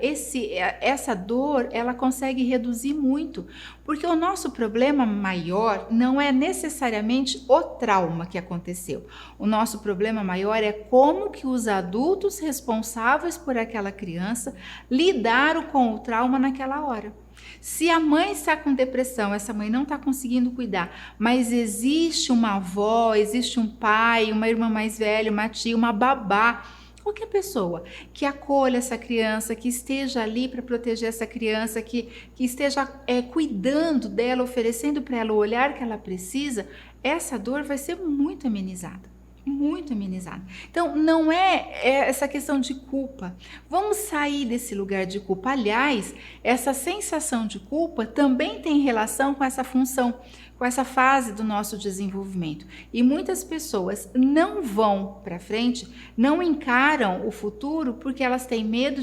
essa dor, ela consegue reduzir muito, porque o nosso problema maior não é necessariamente o trauma que aconteceu. O nosso problema maior é como que os adultos responsáveis por aquela criança lidaram com o trauma naquela hora. Se a mãe está com depressão, essa mãe não está conseguindo cuidar, mas existe uma avó, existe um pai, uma irmã mais velha, uma tia, uma babá, qualquer pessoa que acolha essa criança, que esteja ali para proteger essa criança, que esteja cuidando dela, oferecendo para ela o olhar que ela precisa, essa dor vai ser muito amenizada. Muito amenizada. Então, não é essa questão de culpa. Vamos sair desse lugar de culpa. Aliás, essa sensação de culpa também tem relação com essa função, com essa fase do nosso desenvolvimento. E muitas pessoas não vão para frente, não encaram o futuro porque elas têm medo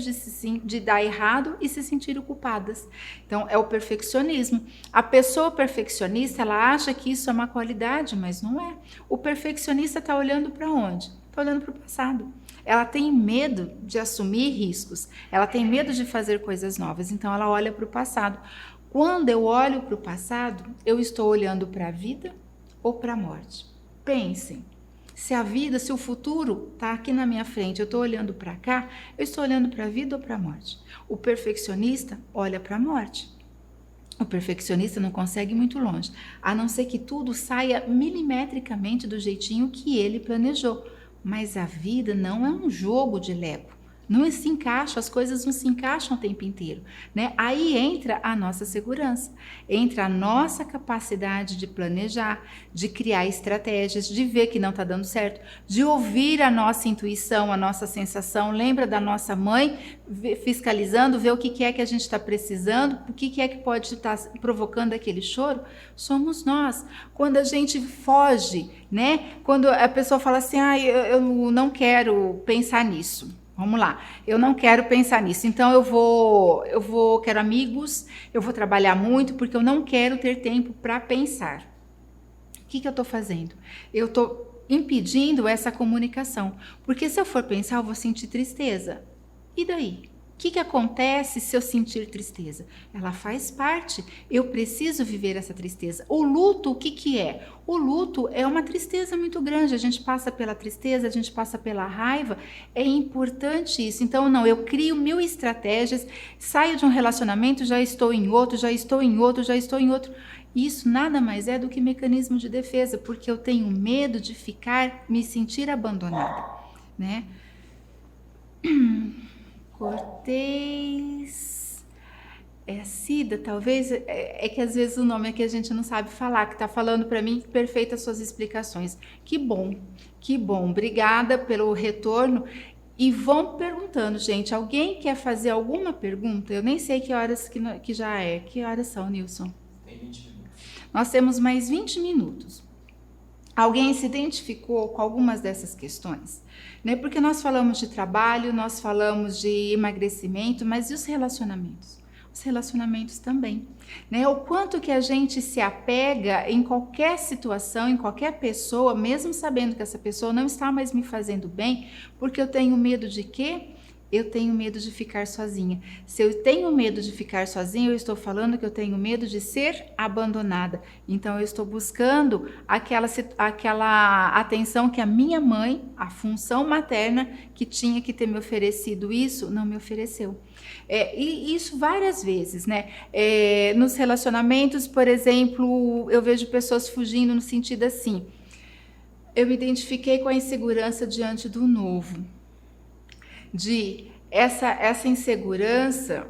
de dar errado e se sentirem culpadas. Então, é o perfeccionismo. A pessoa perfeccionista, ela acha que isso é uma qualidade, mas não é. O perfeccionista está olhando para onde? Está olhando para o passado. Ela tem medo de assumir riscos, ela tem medo de fazer coisas novas, então ela olha para o passado. Quando eu olho para o passado, eu estou olhando para a vida ou para a morte? Pensem, se a vida, se o futuro está aqui na minha frente, eu estou olhando para cá, eu estou olhando para a vida ou para a morte? O perfeccionista olha para a morte. O perfeccionista não consegue ir muito longe, a não ser que tudo saia milimetricamente do jeitinho que ele planejou. Mas a vida não é um jogo de Lego. Não se encaixa, as coisas não se encaixam o tempo inteiro, né? Aí entra a nossa segurança, entra a nossa capacidade de planejar, de criar estratégias, de ver que não está dando certo, de ouvir a nossa intuição, a nossa sensação. Lembra da nossa mãe fiscalizando, ver o que é que a gente está precisando, o que é que pode estar provocando aquele choro? Somos nós. Quando a gente foge, né? Quando a pessoa fala assim, eu não quero pensar nisso. Vamos lá, eu não quero pensar nisso, então quero amigos, eu vou trabalhar muito porque eu não quero ter tempo para pensar. O que eu estou fazendo? Eu estou impedindo essa comunicação, porque se eu for pensar, eu vou sentir tristeza. E daí? O que acontece se eu sentir tristeza? Ela faz parte, eu preciso viver essa tristeza. O luto, o que é? O luto é uma tristeza muito grande, a gente passa pela tristeza, a gente passa pela raiva, é importante isso. Então, não, eu crio 1000 estratégias, saio de um relacionamento, já estou em outro, já estou em outro, já estou em outro. Isso nada mais é do que mecanismo de defesa, porque eu tenho medo de me sentir abandonada, né? Cortez, Cida, talvez, é que às vezes o nome é que a gente não sabe falar, que está falando para mim, perfeitas suas explicações. Que bom, obrigada pelo retorno. E vão perguntando, gente, alguém quer fazer alguma pergunta? Eu nem sei que horas que já é. Que horas são, Nilson? Tem 20 minutos. Nós temos mais 20 minutos. Alguém se identificou com algumas dessas questões? Né? Porque nós falamos de trabalho, nós falamos de emagrecimento, mas e os relacionamentos? Os relacionamentos também, né? O quanto que a gente se apega em qualquer situação, em qualquer pessoa, mesmo sabendo que essa pessoa não está mais me fazendo bem, porque eu tenho medo de quê? Eu tenho medo de ficar sozinha. Se eu tenho medo de ficar sozinha, eu estou falando que eu tenho medo de ser abandonada. Então, eu estou buscando aquela atenção que a minha mãe, a função materna, que tinha que ter me oferecido isso, não me ofereceu. E isso várias vezes, né? Nos relacionamentos, por exemplo, eu vejo pessoas fugindo no sentido assim: eu me identifiquei com a insegurança diante do novo. Essa insegurança,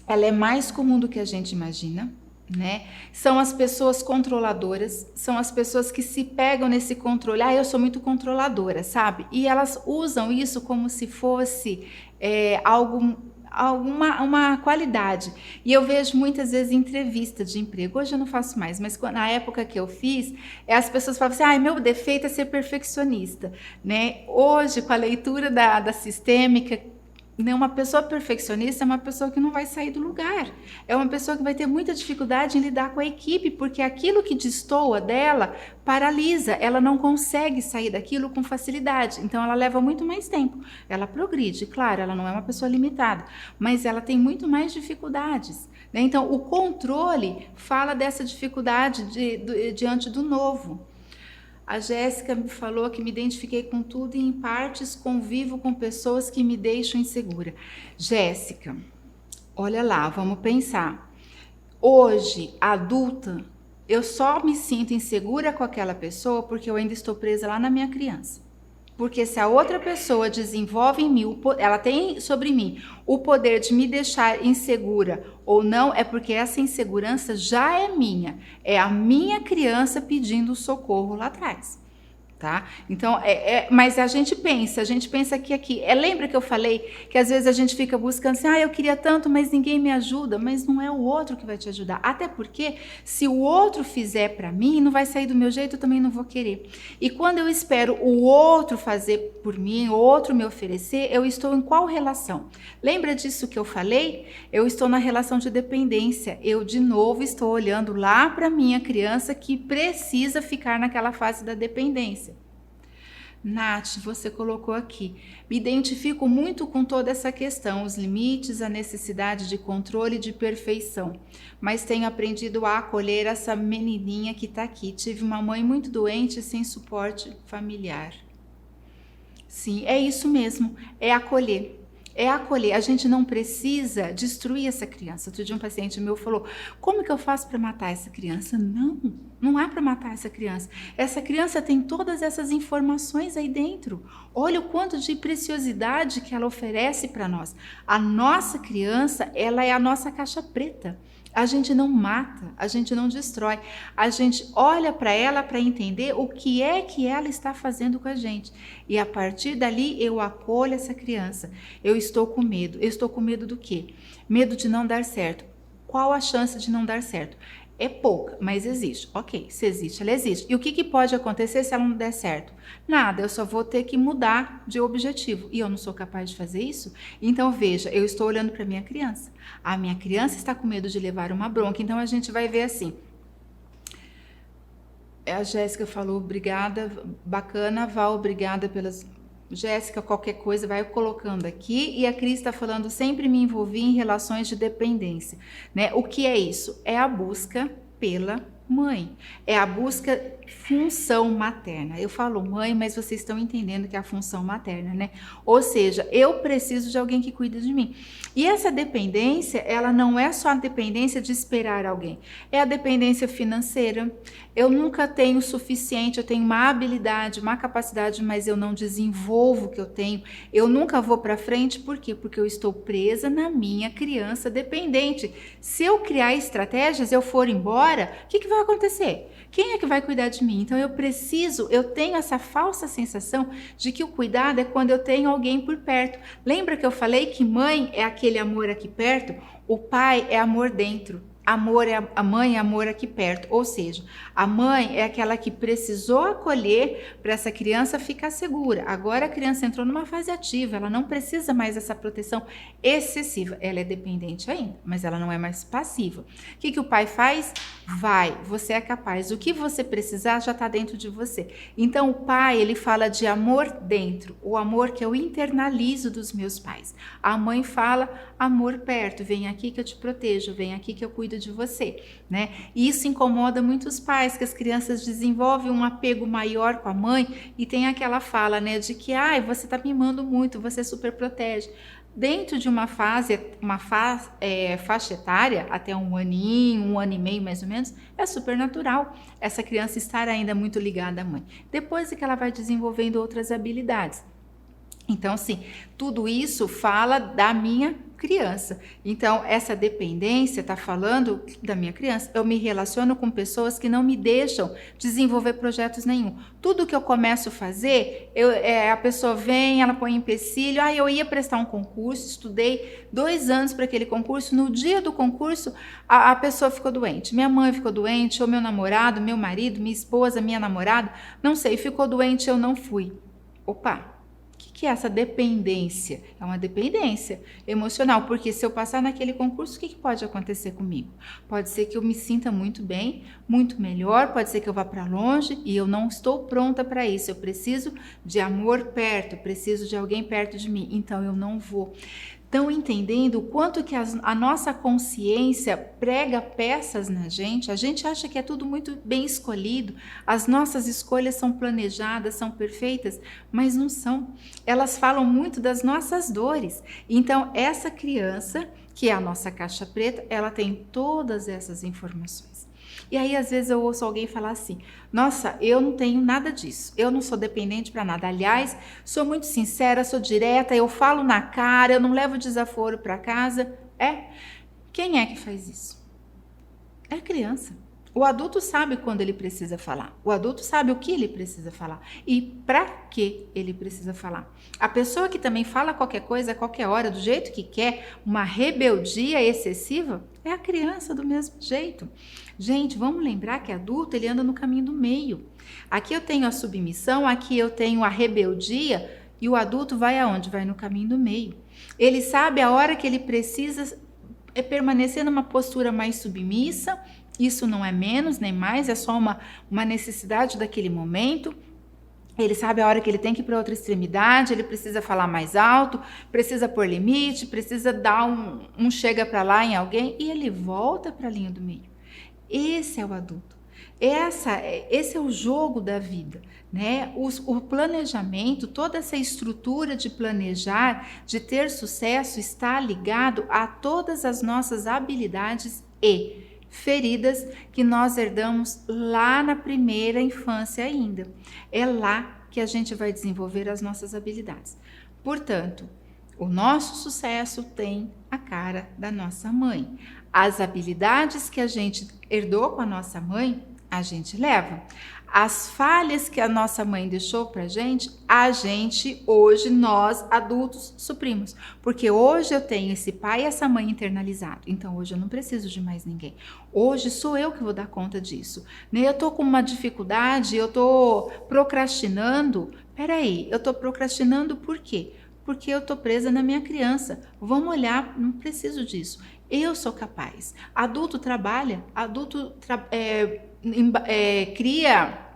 ela é mais comum do que a gente imagina, né? São as pessoas controladoras, são as pessoas que se pegam nesse controle. Eu sou muito controladora, sabe? E elas usam isso como se fosse uma qualidade. E eu vejo muitas vezes entrevista de emprego. Hoje eu não faço mais, mas na época que eu fiz, as pessoas falavam assim: meu defeito é ser perfeccionista, né? Hoje, com a leitura da sistêmica, uma pessoa perfeccionista é uma pessoa que não vai sair do lugar. É uma pessoa que vai ter muita dificuldade em lidar com a equipe, porque aquilo que destoa dela paralisa. Ela não consegue sair daquilo com facilidade. Então, ela leva muito mais tempo. Ela progride, claro, ela não é uma pessoa limitada, mas ela tem muito mais dificuldades, né? Então, o controle fala dessa dificuldade diante do novo. A Jéssica me falou que me identifiquei com tudo e em partes convivo com pessoas que me deixam insegura. Jéssica, olha lá, vamos pensar. Hoje, adulta, eu só me sinto insegura com aquela pessoa porque eu ainda estou presa lá na minha criança. Porque se a outra pessoa desenvolve em mim, ela tem sobre mim o poder de me deixar insegura ou não, é porque essa insegurança já é minha. É a minha criança pedindo socorro lá atrás. Tá? Então, mas a gente pensa que aqui, lembra que eu falei que às vezes a gente fica buscando assim, eu queria tanto, mas ninguém me ajuda, mas não é o outro que vai te ajudar, até porque se o outro fizer para mim, não vai sair do meu jeito, eu também não vou querer. E quando eu espero o outro fazer por mim, o outro me oferecer, eu estou em qual relação? Lembra disso que eu falei? Eu estou na relação de dependência, eu de novo estou olhando lá para minha criança que precisa ficar naquela fase da dependência. Nath, você colocou aqui, me identifico muito com toda essa questão, os limites, a necessidade de controle e de perfeição, mas tenho aprendido a acolher essa menininha que está aqui. Tive uma mãe muito doente sem suporte familiar. Sim, é isso mesmo, é acolher. É acolher, a gente não precisa destruir essa criança. Outro dia um paciente meu falou, como que eu faço para matar essa criança? Não há para matar essa criança. Essa criança tem todas essas informações aí dentro. Olha o quanto de preciosidade que ela oferece para nós. A nossa criança, ela é a nossa caixa preta. A gente não mata, a gente não destrói, a gente olha para ela para entender o que é que ela está fazendo com a gente. E a partir dali eu acolho essa criança. Eu estou com medo. Eu estou com medo do quê? Medo de não dar certo. Qual a chance de não dar certo? É pouca, mas existe. Ok, se existe, ela existe. E o que pode acontecer se ela não der certo? Nada, eu só vou ter que mudar de objetivo. E eu não sou capaz de fazer isso? Então, veja, eu estou olhando para minha criança. A minha criança está com medo de levar uma bronca. Então, a gente vai ver assim. A Jéssica falou, obrigada, bacana. Val, obrigada pelas... Jéssica, qualquer coisa, vai colocando aqui. E a Cris está falando, sempre me envolvi em relações de dependência, né? O que é isso? É a busca pela mãe. É a busca função materna. Eu falo mãe, mas vocês estão entendendo que é a função materna, né? Ou seja, eu preciso de alguém que cuide de mim. E essa dependência, ela não é só a dependência de esperar alguém. É a dependência financeira. Eu nunca tenho o suficiente, eu tenho uma habilidade, uma capacidade, mas eu não desenvolvo o que eu tenho. Eu nunca vou para frente, por quê? Porque eu estou presa na minha criança dependente. Se eu criar estratégias, eu for embora, o que vai acontecer? Quem é que vai cuidar de mim? Então eu tenho essa falsa sensação de que o cuidado é quando eu tenho alguém por perto. Lembra que eu falei que mãe é aquele amor aqui perto? O pai é amor dentro. Amor é a mãe, amor aqui perto. Ou seja, a mãe é aquela que precisou acolher para essa criança ficar segura. Agora a criança entrou numa fase ativa, ela não precisa mais dessa proteção excessiva. Ela é dependente ainda, mas ela não é mais passiva. O que o pai faz? Vai, você é capaz. O que você precisar já está dentro de você. Então o pai, ele fala de amor dentro, o amor que eu internalizo dos meus pais. A mãe fala amor perto, vem aqui que eu te protejo, vem aqui que eu cuido de você, né? E isso incomoda muitos pais, que as crianças desenvolvem um apego maior com a mãe e tem aquela fala, né, de que, você tá mimando muito, você super protege. Dentro de uma faixa etária, até um aninho, 1 ano e meio mais ou menos, é super natural essa criança estar ainda muito ligada à mãe. Depois é que ela vai desenvolvendo outras habilidades. Então, sim, tudo isso fala da minha criança. Então, essa dependência está falando da minha criança. Eu me relaciono com pessoas que não me deixam desenvolver projetos nenhum. Tudo que eu começo a fazer, a pessoa vem, ela põe empecilho. Eu ia prestar um concurso, estudei 2 anos para aquele concurso. No dia do concurso, a pessoa ficou doente. Minha mãe ficou doente, ou meu namorado, meu marido, minha esposa, minha namorada, não sei, ficou doente, eu não fui. Opa! O que é essa dependência? É uma dependência emocional, porque se eu passar naquele concurso, o que pode acontecer comigo? Pode ser que eu me sinta muito bem, muito melhor, pode ser que eu vá para longe e eu não estou pronta para isso. Eu preciso de amor perto, preciso de alguém perto de mim, então eu não vou. Estão entendendo o quanto que a nossa consciência prega peças na gente? A gente acha que é tudo muito bem escolhido, as nossas escolhas são planejadas, são perfeitas, mas não são. Elas falam muito das nossas dores. Então, essa criança, que é a nossa caixa preta, ela tem todas essas informações. E aí, às vezes, eu ouço alguém falar assim, nossa, eu não tenho nada disso, eu não sou dependente para nada. Aliás, sou muito sincera, sou direta, eu falo na cara, eu não levo desaforo para casa. Quem é que faz isso? É a criança. O adulto sabe quando ele precisa falar. O adulto sabe o que ele precisa falar e para que ele precisa falar. A pessoa que também fala qualquer coisa a qualquer hora, do jeito que quer, uma rebeldia excessiva, é a criança do mesmo jeito. Gente, vamos lembrar que adulto, ele anda no caminho do meio. Aqui eu tenho a submissão, aqui eu tenho a rebeldia e o adulto vai aonde? Vai no caminho do meio. Ele sabe a hora que ele precisa permanecer numa postura mais submissa. Isso não é menos nem mais, é só uma necessidade daquele momento. Ele sabe a hora que ele tem que ir para outra extremidade, ele precisa falar mais alto, precisa pôr limite, precisa dar um chega para lá em alguém e ele volta para a linha do meio. Esse é o adulto. Esse é o jogo da vida, né? O planejamento, toda essa estrutura de planejar, de ter sucesso, está ligado a todas as nossas habilidades e feridas que nós herdamos lá na primeira infância ainda. É lá que a gente vai desenvolver as nossas habilidades. Portanto, o nosso sucesso tem a cara da nossa mãe. As habilidades que a gente herdou com a nossa mãe, a gente leva. As falhas que a nossa mãe deixou pra gente, a gente hoje, nós adultos, suprimos. Porque hoje eu tenho esse pai e essa mãe internalizado. Então hoje eu não preciso de mais ninguém. Hoje sou eu que vou dar conta disso. Eu tô com uma dificuldade, eu tô procrastinando. Peraí, eu tô procrastinando por quê? Porque eu tô presa na minha criança. Vamos olhar, não preciso disso. Eu sou capaz. Adulto trabalha, adulto cria,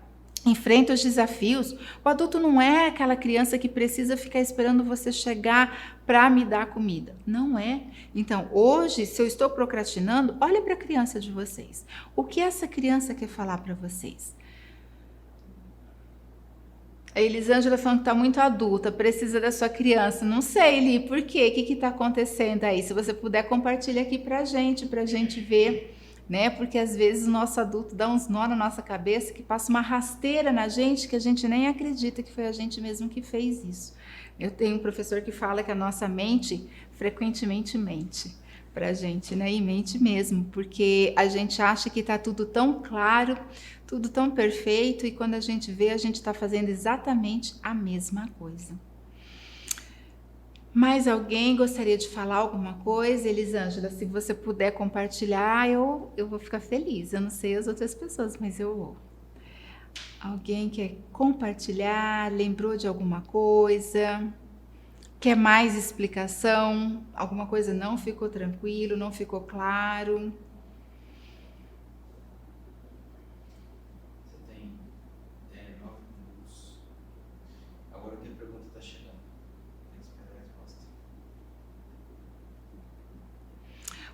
enfrenta os desafios. O adulto não é aquela criança que precisa ficar esperando você chegar para me dar comida. Não é. Então, hoje, se eu estou procrastinando, olha para a criança de vocês. O que essa criança quer falar para vocês? A Elisângela falando que está muito adulta, precisa da sua criança. Não sei, Li, por quê? O que está acontecendo aí? Se você puder, compartilha aqui pra gente ver, né? Porque às vezes o nosso adulto dá uns nó na nossa cabeça, que passa uma rasteira na gente, que a gente nem acredita que foi a gente mesmo que fez isso. Eu tenho um professor que fala que a nossa mente frequentemente mente pra gente, né? E mente mesmo, porque a gente acha que tá tudo tão claro, tudo tão perfeito, e quando a gente vê, a gente está fazendo exatamente a mesma coisa. Mais alguém gostaria de falar alguma coisa? Elisângela, se você puder compartilhar, eu vou ficar feliz. Eu não sei as outras pessoas, mas eu vou. Alguém quer compartilhar? Lembrou de alguma coisa? Quer mais explicação? Alguma coisa não ficou tranquilo, não ficou claro? Você tem 9 minutos. Agora que a pergunta está chegando. Tem que esperar a resposta.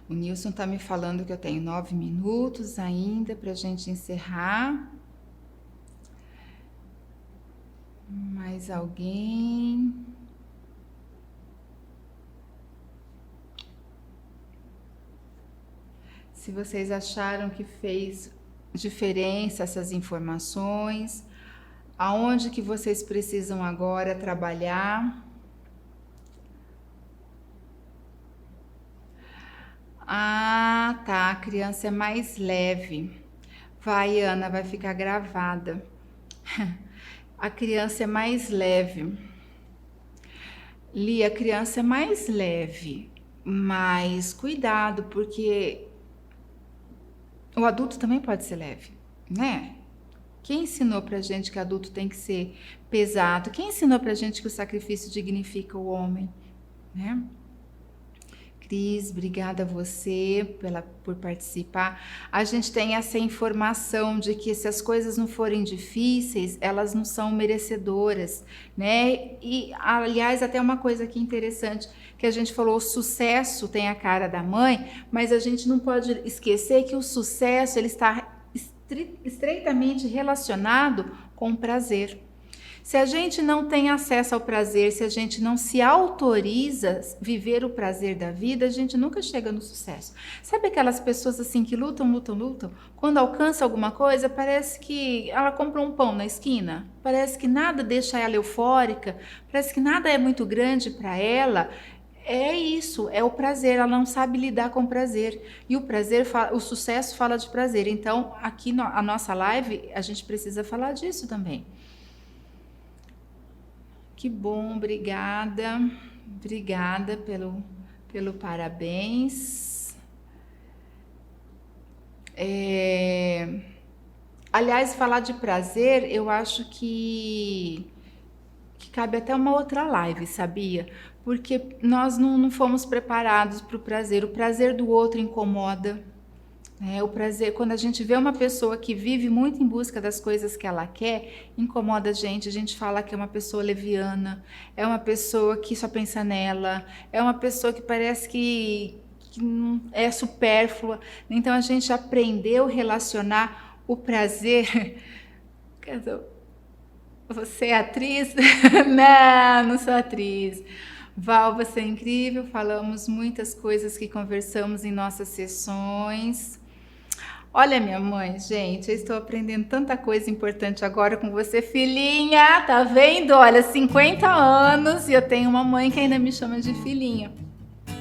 O Nilson está me falando que eu tenho 9 minutos ainda para a gente encerrar. Mais alguém? Se vocês acharam que fez diferença essas informações, aonde que vocês precisam agora trabalhar? Ah, tá, a criança é mais leve. Vai, Ana, vai ficar gravada. A criança é mais leve. Lia, a criança é mais leve, mas cuidado, porque o adulto também pode ser leve, né? Quem ensinou pra gente que adulto tem que ser pesado? Quem ensinou pra gente que o sacrifício dignifica o homem, né? Cris, obrigada a você por participar. A gente tem essa informação de que se as coisas não forem difíceis, elas não são merecedoras, né? E, aliás, até uma coisa aqui interessante, que a gente falou, o sucesso tem a cara da mãe, mas a gente não pode esquecer que o sucesso ele está estreitamente relacionado com o prazer. Se a gente não tem acesso ao prazer, se a gente não se autoriza viver o prazer da vida, a gente nunca chega no sucesso. Sabe aquelas pessoas assim que lutam, quando alcança alguma coisa, parece que ela comprou um pão na esquina, parece que nada deixa ela eufórica, parece que nada é muito grande para ela. É isso, é o prazer, ela não sabe lidar com o prazer. E o prazer, o sucesso fala de prazer. Então, aqui a nossa live, a gente precisa falar disso também. Que bom, obrigada. Obrigada pelo parabéns. Aliás, falar de prazer, eu acho que cabe até uma outra live, sabia? Porque nós não fomos preparados para o prazer do outro incomoda. O prazer, quando a gente vê uma pessoa que vive muito em busca das coisas que ela quer, incomoda a gente fala que é uma pessoa leviana, é uma pessoa que só pensa nela, é uma pessoa que parece que não é supérflua. Então a gente aprendeu a relacionar o prazer. Você é atriz? Não sou atriz. Val, você é incrível, falamos muitas coisas que conversamos em nossas sessões. Olha minha mãe, gente, eu estou aprendendo tanta coisa importante agora com você, filhinha, tá vendo? Olha, 50 anos e eu tenho uma mãe que ainda me chama de filhinha.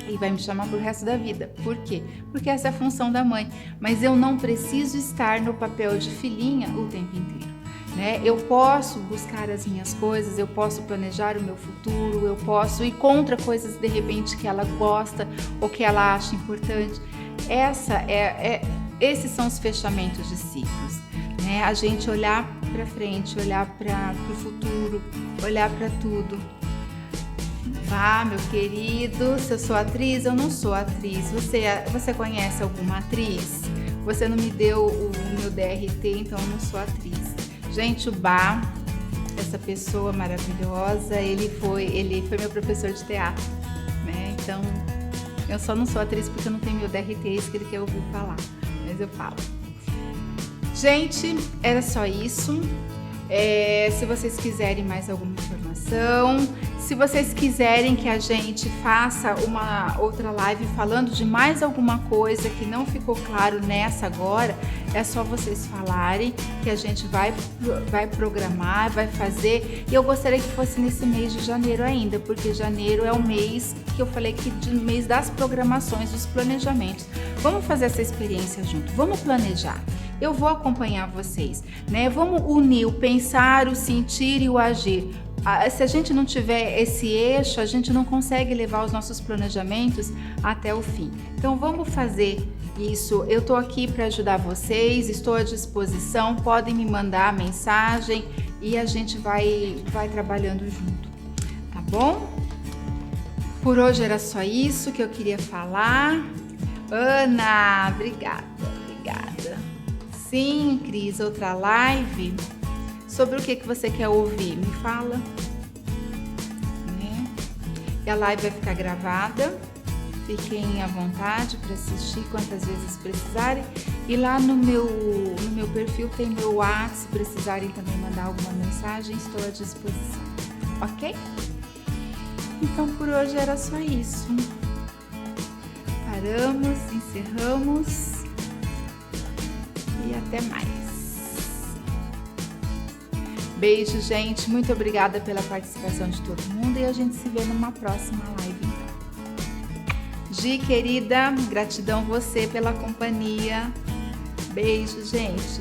E vai me chamar pro resto da vida. Por quê? Porque essa é a função da mãe. Mas eu não preciso estar no papel de filhinha o tempo inteiro. Né? Eu posso buscar as minhas coisas, eu posso planejar o meu futuro, eu posso ir contra coisas de repente que ela gosta ou que ela acha importante. Esses são os fechamentos de ciclos, né? A gente olhar para frente, olhar para o futuro, olhar para tudo. Vá, meu querido, se eu sou atriz, eu não sou atriz. Você conhece alguma atriz? Você não me deu o meu DRT, então eu não sou atriz. Gente, o Bá, essa pessoa maravilhosa, ele foi meu professor de teatro, né? Então, eu só não sou atriz porque eu não tenho meu DRT, isso que ele quer ouvir falar, mas eu falo. Gente, era só isso. Se vocês quiserem mais alguma informação, se vocês quiserem que a gente faça uma outra live falando de mais alguma coisa que não ficou claro nessa agora, é só vocês falarem que a gente vai programar, vai fazer. E eu gostaria que fosse nesse mês de janeiro ainda, porque janeiro é o mês que eu falei que o mês das programações, dos planejamentos. Vamos fazer essa experiência junto, vamos planejar. Eu vou acompanhar vocês, né? Vamos unir o pensar, o sentir e o agir. Se a gente não tiver esse eixo, a gente não consegue levar os nossos planejamentos até o fim. Então vamos fazer isso. Eu estou aqui para ajudar vocês, estou à disposição, podem me mandar mensagem e a gente vai trabalhando junto, tá bom? Por hoje era só isso que eu queria falar. Ana, obrigada. Sim, Cris, outra live. Sobre o que você quer ouvir? Me fala. Né? E a live vai ficar gravada. Fiquem à vontade para assistir quantas vezes precisarem. E lá no meu perfil tem meu WhatsApp. Se precisarem também mandar alguma mensagem, estou à disposição. Ok? Então por hoje era só isso. Paramos, encerramos. E até mais. Beijo, gente. Muito obrigada pela participação de todo mundo e a gente se vê numa próxima live. Gi, querida, gratidão você pela companhia. Beijo, gente.